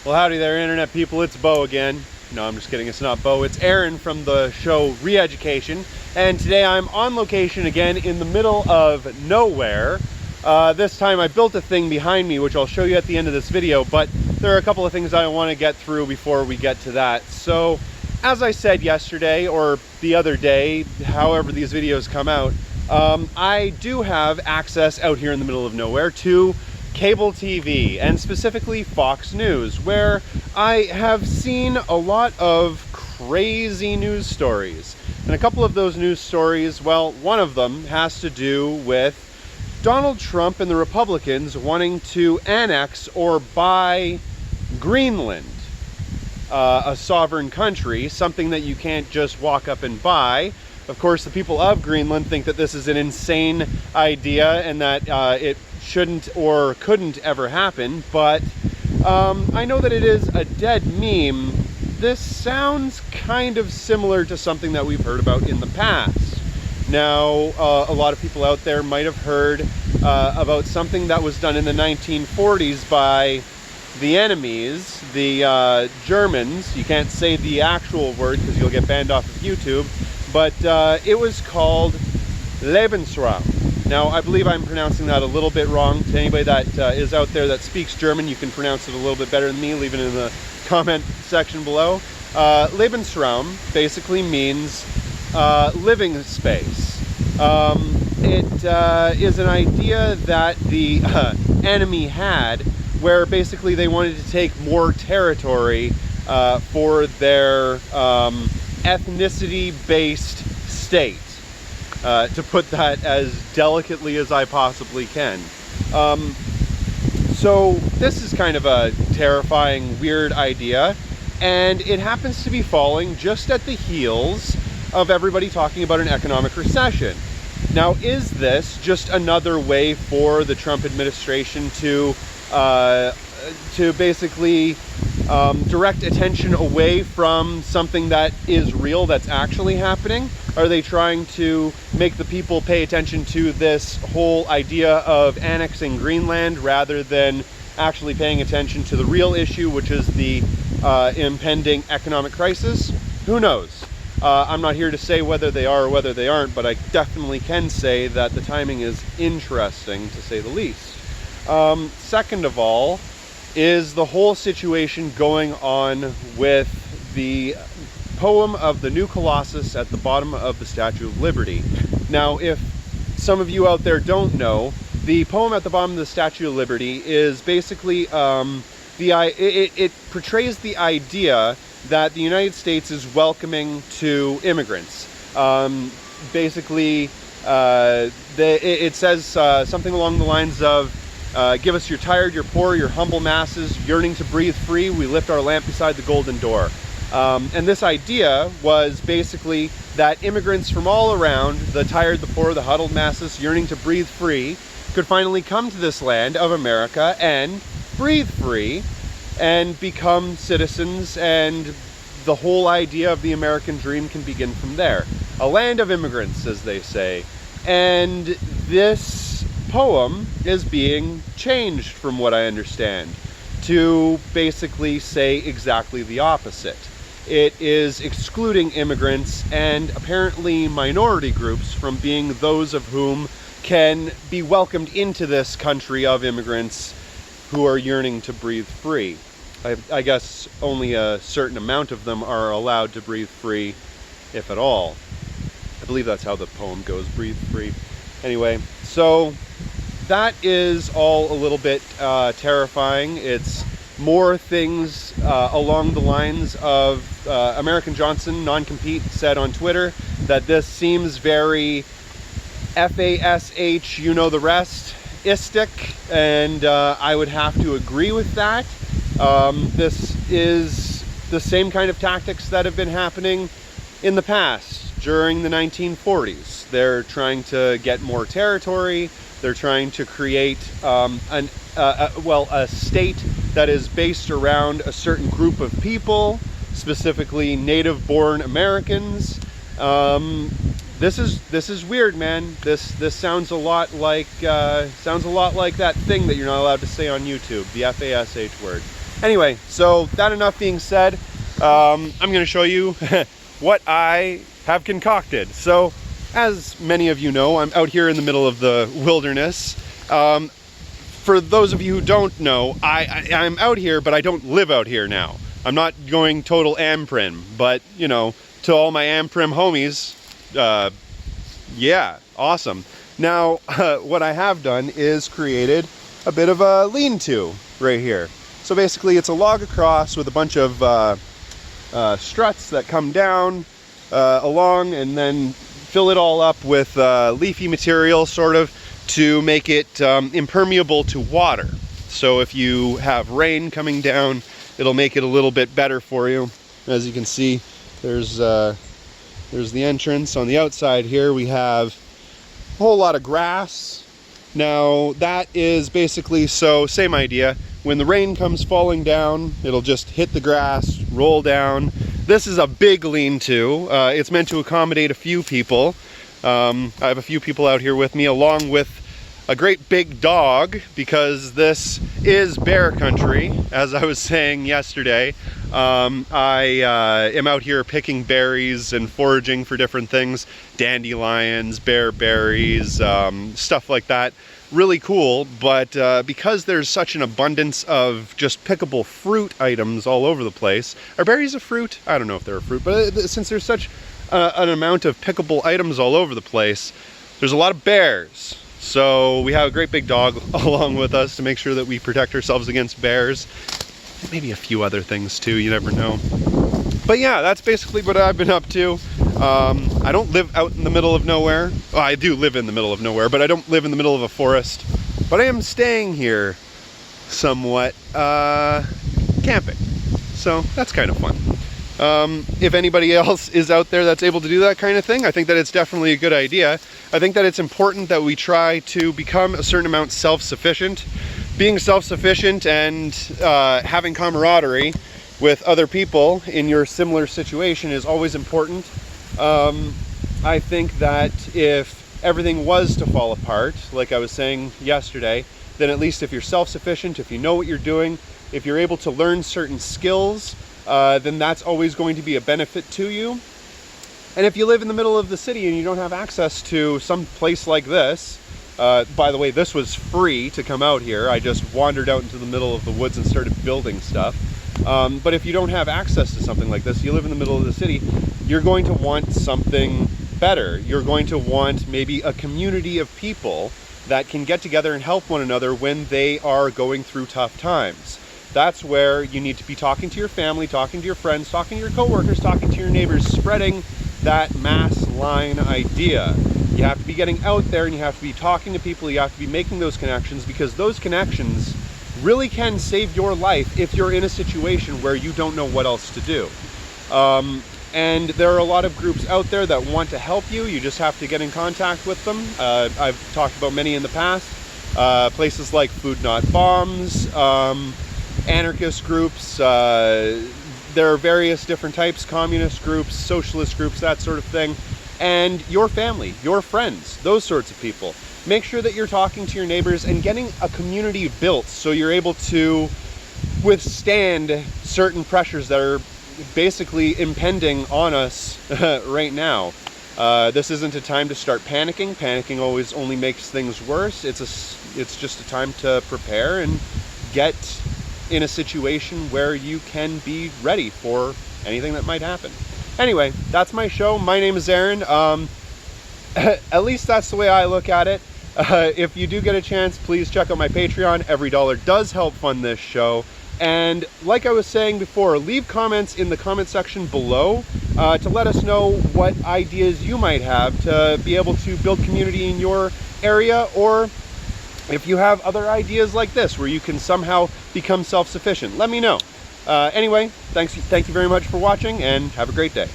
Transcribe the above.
Well, howdy there, internet people. It's Bo again. No, I'm just kidding. It's not Bo. It's Aaron from the show Re-Education. And today I'm on location again in the middle of nowhere. This time I built a thing behind me, which I'll show you at the end of this video, but there are a couple of things I want to get through before we get to that. So, as I said yesterday, or the other day, however these videos come out, I do have access out here in the middle of nowhere to cable TV, and specifically Fox News, where I have seen a lot of crazy news stories. And a couple of those news stories, well, one of them has to do with Donald Trump and the Republicans wanting to annex or buy Greenland, a sovereign country, something that you can't just walk up and buy. Of course, the people of Greenland think that this is an insane idea and that it shouldn't or couldn't ever happen, but I know that it is a dead meme. This sounds kind of similar to something that we've heard about in the past. Now, a lot of people out there might have heard about something that was done in the 1940s by the enemies, the Germans. You can't say the actual word because you'll get banned off of YouTube, but it was called Lebensraum. Now, I believe I'm pronouncing that a little bit wrong. To anybody that is out there that speaks German, you can pronounce it a little bit better than me. Leave it in the comment section below. Lebensraum basically means living space. It is an idea that the enemy had, where basically they wanted to take more territory for their ethnicity-based state. To put that as delicately as I possibly can. So this is kind of a terrifying, weird idea, and it happens to be falling just at the heels of everybody talking about an economic recession. Now, is this just another way for the Trump administration to basically direct attention away from something that is real, that's actually happening? Are they trying to make the people pay attention to this whole idea of annexing Greenland rather than actually paying attention to the real issue, which is the impending economic crisis? Who knows? I'm not here to say whether they are or whether they aren't, but I definitely can say that the timing is interesting, to say the least. Second of all, is the whole situation going on with the poem of the new Colossus at the bottom of the Statue of Liberty. Now, if some of you out there don't know, the poem at the bottom of the Statue of Liberty is basically it portrays the idea that the United States is welcoming to immigrants. Basically, it says something along the lines of, give us your tired, your poor, your humble masses, yearning to breathe free, we lift our lamp beside the golden door. And this idea was basically that immigrants from all around, the tired, the poor, the huddled masses yearning to breathe free, could finally come to this land of America and breathe free and become citizens, and the whole idea of the American dream can begin from there. A land of immigrants, as they say. And this poem is being changed, from what I understand, to basically say exactly the opposite. It is excluding immigrants and apparently minority groups from being those of whom can be welcomed into this country of immigrants who are yearning to breathe free. I guess only a certain amount of them are allowed to breathe free, if at all. I believe that's how the poem goes, breathe free. Anyway, so that is all a little bit terrifying. It's more things along the lines of American Johnson, non-compete, said on Twitter that this seems very FASH, you know the rest, istic, and I would have to agree with that. This is the same kind of tactics that have been happening in the past, during the 1940s. They're trying to get more territory. They're trying to create a state that is based around a certain group of people, specifically native-born Americans. This is weird, man. This sounds a lot like that thing that you're not allowed to say on YouTube, the FASH word. Anyway, so that enough being said, I'm going to show you what I have concocted. So, as many of you know, I'm out here in the middle of the wilderness. For those of you who don't know, I'm out here, but I don't live out here now. I'm not going total Amprim, but, you know, to all my Amprim homies, yeah, awesome. Now, what I have done is created a bit of a lean-to right here. So basically, it's a log across with a bunch of struts that come down along and then fill it all up with leafy material, sort of, to make it impermeable to water. So if you have rain coming down, it'll make it a little bit better for you. As you can see, there's the entrance. On the outside here, we have a whole lot of grass. Now, that is basically, so same idea. When the rain comes falling down, it'll just hit the grass, roll down. This is a big lean-to. It's meant to accommodate a few people. I have a few people out here with me, along with a great big dog, because this is bear country. As I was saying yesterday, I am out here picking berries and foraging for different things. Dandelions, bear berries, stuff like that. Really cool, but because there's such an abundance of just pickable fruit items all over the place. Are berries a fruit? I don't know if they're a fruit, but since there's such an amount of pickable items all over the place, there's a lot of bears. So we have a great big dog along with us to make sure that we protect ourselves against bears. Maybe a few other things too, you never know. But yeah, that's basically what I've been up to. I don't live out in the middle of nowhere. Well, I do live in the middle of nowhere, but I don't live in the middle of a forest. But I am staying here somewhat, camping. So that's kind of fun. If anybody else is out there that's able to do that kind of thing, I think that it's definitely a good idea. I think that it's important that we try to become a certain amount self-sufficient. Being self-sufficient and having camaraderie with other people in your similar situation is always important. I think that if everything was to fall apart, like I was saying yesterday, then at least if you're self-sufficient, if you know what you're doing, if you're able to learn certain skills, then that's always going to be a benefit to you. And if you live in the middle of the city and you don't have access to some place like this, by the way, this was free to come out here. I just wandered out into the middle of the woods and started building stuff. But if you don't have access to something like this, you live in the middle of the city, you're going to want something better. You're going to want maybe a community of people that can get together and help one another when they are going through tough times. That's where you need to be talking to your family, talking to your friends, talking to your coworkers, talking to your neighbors, spreading that mass line idea. You have to be getting out there and you have to be talking to people, you have to be making those connections, because those connections really can save your life if you're in a situation where you don't know what else to do. And there are a lot of groups out there that want to help you. You just have to get in contact with them. I've talked about many in the past. Places like Food Not Bombs, anarchist groups, there are various different types, communist groups, socialist groups, that sort of thing. And your family, your friends, those sorts of people. Make sure that you're talking to your neighbors and getting a community built so you're able to withstand certain pressures that are basically impending on us right now. This isn't a time to start panicking. Panicking always only makes things worse. It's just a time to prepare and get in a situation where you can be ready for anything that might happen. Anyway, that's my show. My name is Aaron. At least that's the way I look at it. If you do get a chance, please check out my Patreon. Every dollar does help fund this show. And like I was saying before, leave comments in the comment section below to let us know what ideas you might have to be able to build community in your area, or if you have other ideas like this where you can somehow become self-sufficient. Let me know. Anyway, thank you very much for watching, and have a great day.